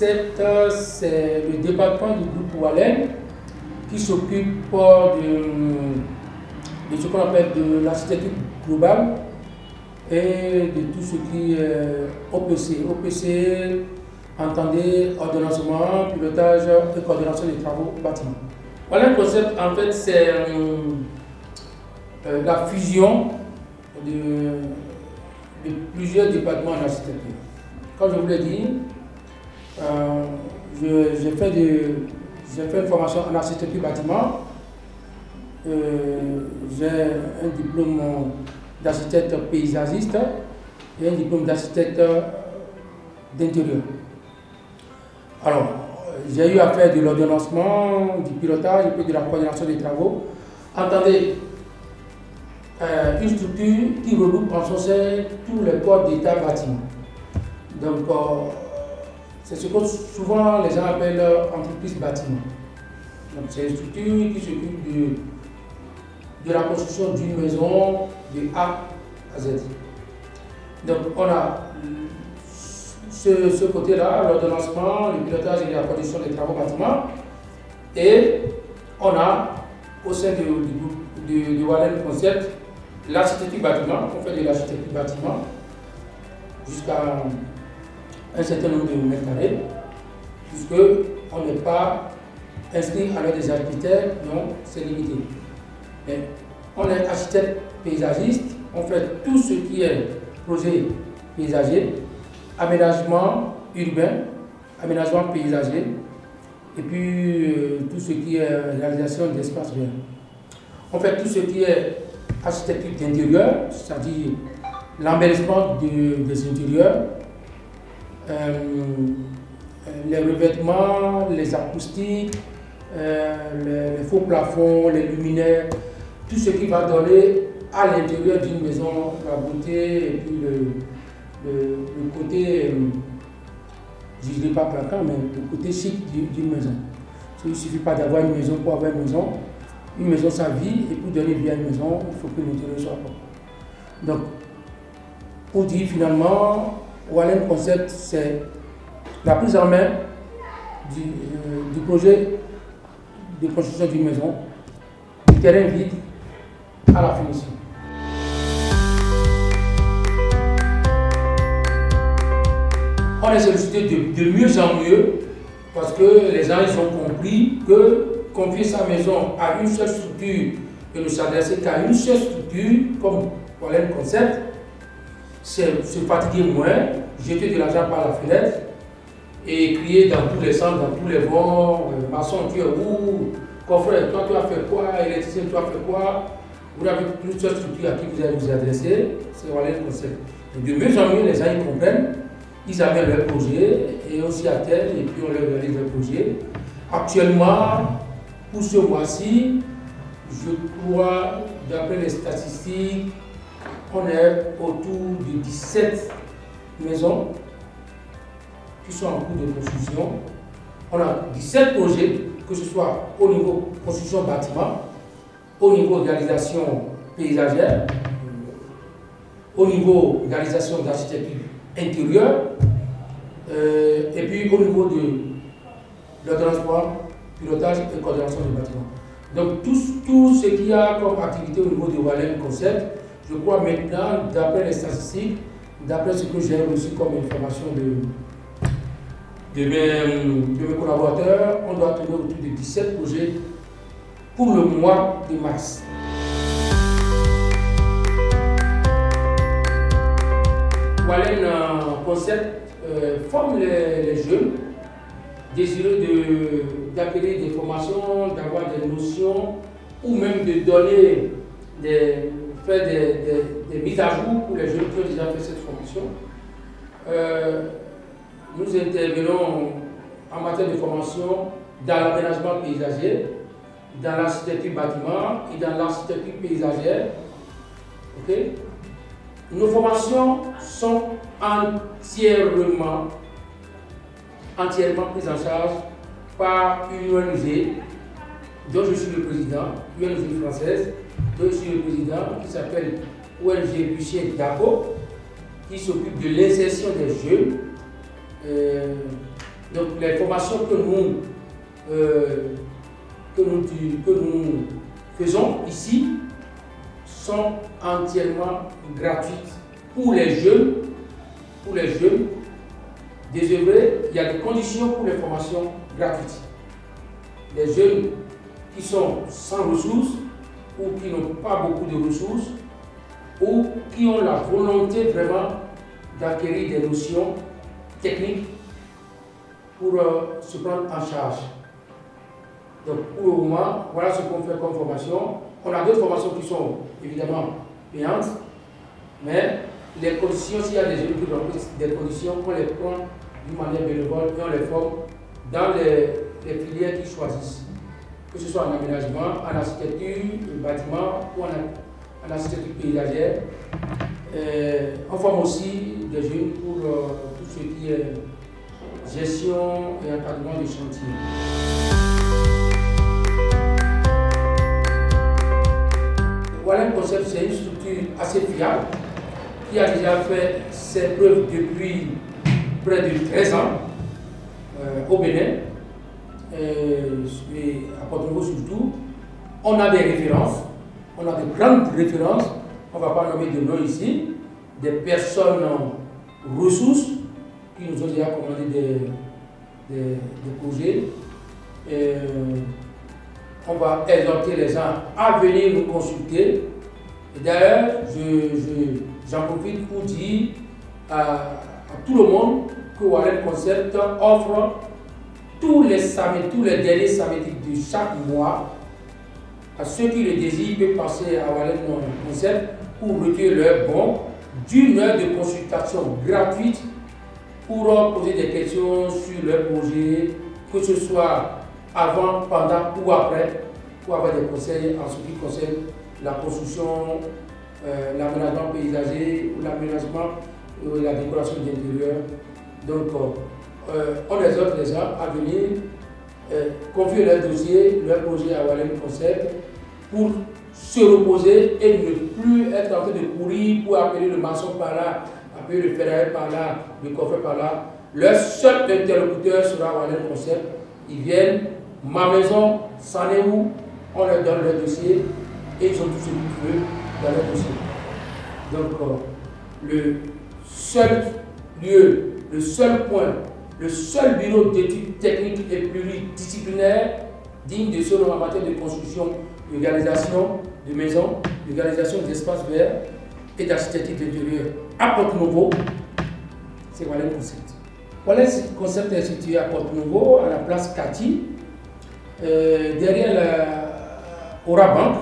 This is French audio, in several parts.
Concept, c'est le département du groupe Wallen qui s'occupe de ce qu'on appelle de l'architecture globale et de tout ce qui est OPC. OPC, entendez ordonnancement, pilotage et coordination des travaux bâtiments. Wallen Concept, en fait, c'est la fusion de plusieurs départements en architecture. Comme je vous l'ai dit, j'ai fait une formation en architecture bâtiment. J'ai un diplôme d'architecte paysagiste et un diplôme d'architecte d'intérieur. Alors, j'ai eu à faire de l'ordonnancement, du pilotage et puis de la coordination des travaux. Entendez, une structure qui regroupe en son sein tous les corps d'état bâtiment. Donc, c'est ce que souvent les gens appellent entreprise bâtiment. Donc, c'est une structure qui s'occupe de la construction d'une maison de A à Z. Donc, on a ce côté-là, l'ordonnancement, le pilotage et la coordination des travaux bâtiments. Et on a au sein du Wallen Concept l'architecture bâtiment. On fait de l'architecture bâtiment jusqu'à un certain nombre de mètres carrés, puisqu'on n'est pas inscrit à l'ordre des architectes, non, c'est limité. Mais on est architecte paysagiste, on fait tout ce qui est projet paysager, aménagement urbain, aménagement paysager, et puis tout ce qui est réalisation d'espaces verts. On fait tout ce qui est architecture d'intérieur, c'est-à-dire l'embellissement des intérieurs, les revêtements, les acoustiques, les faux plafonds, les luminaires, tout ce qui va donner à l'intérieur d'une maison la beauté et puis le côté, je ne dirais pas plaquant, mais le côté chic d'une maison. Il ne suffit pas d'avoir une maison pour avoir une maison. Une maison, ça vit, et pour donner vie à une maison, il faut que l'intérieur soit propre. Donc, pour dire finalement, Wallen Concept, c'est la prise en main du projet de construction d'une maison, du terrain vide à la finition. On est sollicité de mieux en mieux parce que les gens ils ont compris que confier sa maison à une seule structure et ne s'adresser qu'à une seule structure, comme Wallen Concept, c'est se fatiguer moins, jeter de l'argent par la fenêtre et crier dans tous les sens, dans tous les vents, maçon, tu es où, coffreur, toi tu as fait quoi, électricien, tu as fait quoi. Vous avez plusieurs structures à qui vous allez vous adresser, c'est Wallen Concept. Et de mieux en mieux, les gens ils comprennent, ils amènent leur projet et aussi à terre et puis on leur réalise leur projet. Actuellement, pour ce mois-ci, je crois, d'après les statistiques, on est autour de 17 maisons qui sont en cours de construction. On a 17 projets, que ce soit au niveau construction bâtiment, au niveau réalisation paysagère, au niveau réalisation d'architecture intérieure, et puis au niveau de transport, pilotage et coordination des bâtiments. Donc tout ce qu'il y a comme activité au niveau de Wallen Concept, je crois maintenant, d'après les statistiques, d'après ce que j'ai reçu comme information de mes collaborateurs, on doit tourner autour de 17 projets pour le mois de mars. Wallen Concept forme les jeunes désireux d'acquérir des formations, d'avoir des notions ou même de donner faire des mises à jour pour les jeunes qui ont déjà fait cette formation. Nous intervenons en matière de formation dans l'aménagement paysager, dans l'architecture bâtiment et dans l'architecture paysagère. Okay? Nos formations sont entièrement prises en charge par une ONG dont je suis le président, une ONG française, dont je suis le président, qui s'appelle ONG Bussier Daco, qui s'occupe de l'insertion des jeunes. Donc les formations que nous faisons ici sont entièrement gratuites pour les jeunes. Désœuvrés, il y a des conditions pour les formations gratuites. Les jeunes qui sont sans ressources ou qui n'ont pas beaucoup de ressources ou qui ont la volonté vraiment d'acquérir des notions techniques pour se prendre en charge. Donc pour le moment, voilà ce qu'on fait comme formation. On a d'autres formations qui sont évidemment payantes, mais les conditions, s'il y a des jeunes qui remplissent des conditions, on les prend d'une manière bénévole et on les forme dans les filières qu'ils choisissent. Que ce soit en aménagement, en architecture, en bâtiment ou en architecture paysagère. On forme aussi des jeunes pour tout ce qui est gestion et encadrement des chantiers. Wallem Concept, c'est une structure assez fiable qui a déjà fait ses preuves depuis près de 13 ans au Bénin et à Porto-Novo surtout. On a des références, on a de grandes références, on ne va pas nommer de nom ici, des personnes ressources qui nous ont déjà commandé des projets. On va exhorter les gens à venir nous consulter. D'ailleurs, j'en profite pour dire à tout le monde que Wallem Concept offre tous les derniers samedis de chaque mois. À ceux qui le désirent, peuvent passer à Wallem Concept pour recueillir leur bon d'une heure de consultation gratuite pour poser des questions sur leur projet, que ce soit avant, pendant ou après, pour avoir des conseils en ce qui concerne la construction, l'aménagement paysager, l'aménagement ou la décoration d'intérieur. Donc, on exhorte les gens à venir confier leur dossier, leur projet à Wallem Concept pour se reposer et ne plus être en train de courir pour appeler le maçon par là, appeler le ferrailleur par là, le coffre par là. Leur seul interlocuteur sera Wallem Concept. Ils viennent, ma maison, c'en est où? On leur donne leur dossier et ils ont tout ce qu'ils veulent dans leur dossier. Donc, le seul lieu, le seul point, le seul bureau d'études techniques et pluridisciplinaires digne de ce nom en matière de construction, de réalisation de maisons, de réalisation d'espaces verts et d'architecture d'intérieur à Porto-Novo, c'est Wallem Concept. Wallem Concept est situé à Porto-Novo, à la place Cathy, derrière la Aura Bank.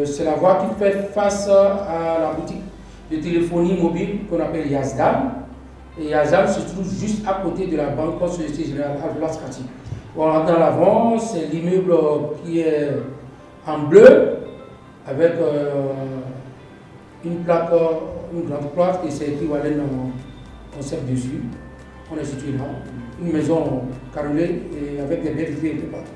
C'est la voie qui fait face à la boutique de téléphonie mobile qu'on appelle Yazdam. Et Yazdam se trouve juste à côté de la banque Société Générale à la place Cathy. Voilà, dans l'avant, c'est l'immeuble qui est en bleu avec une plaque, une grande plaque et c'est écrit Wallem Concept dessus. On est situé là, une maison carrelée et avec des baies vitrées et partout.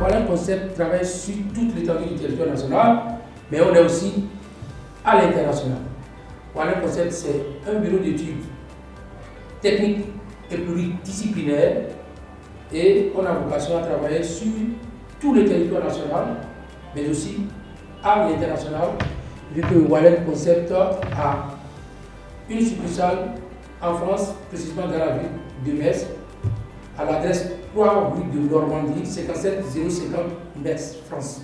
Wallem Concept travaille sur toute l'étendue du territoire national, mais on est aussi à l'international. Wallem Concept, c'est un bureau d'études techniques et pluridisciplinaires et on a vocation à travailler sur tout le territoire national, mais aussi à l'international, vu que Wallem Concept a une succursale en France, précisément dans la ville de Metz, à l'adresse 3 rue de Normandie, 57 050 Metz, France.